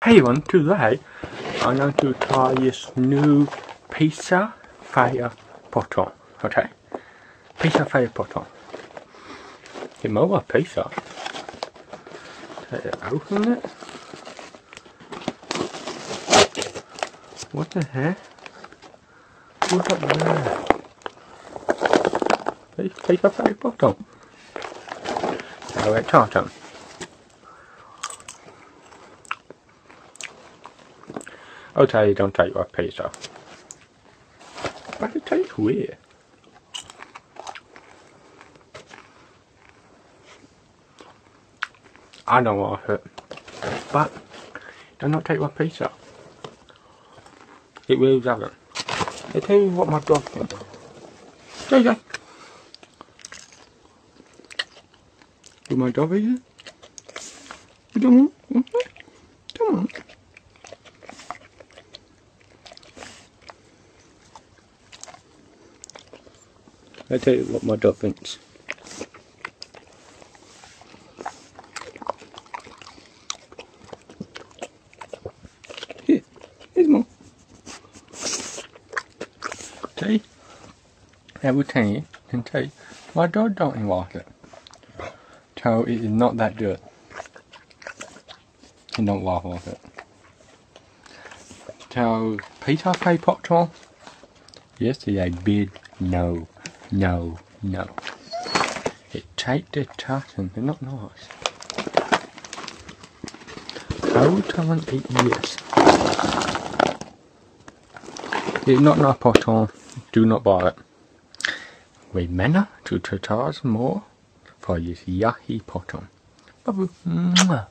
Hey everyone, today I'm going to try this new pizza fire poton, okay? Pizza fire poton. It's more pizza. Open it. What the heck? What's up there? Pizza fire poton. So let's try them. Okay, don't take your pizza. But it tastes weird. I don't like it. But do not take my pizza. It really doesn't. I tell you what my dog thinks. There you go. Do my dog eat it? You don't want it? Come on. I tell you what my dog thinks. Here's more. See? Everything can tell you. My dog don't like it. So it is not that good. He don't like it. So pizza fire poton? Yes, it's a big no. No, no. It tastes disgusting. They're not nice. How can I eat this? It's not nice poton. Do not buy it. Remember to try more for this yucky poton. Bye-bye.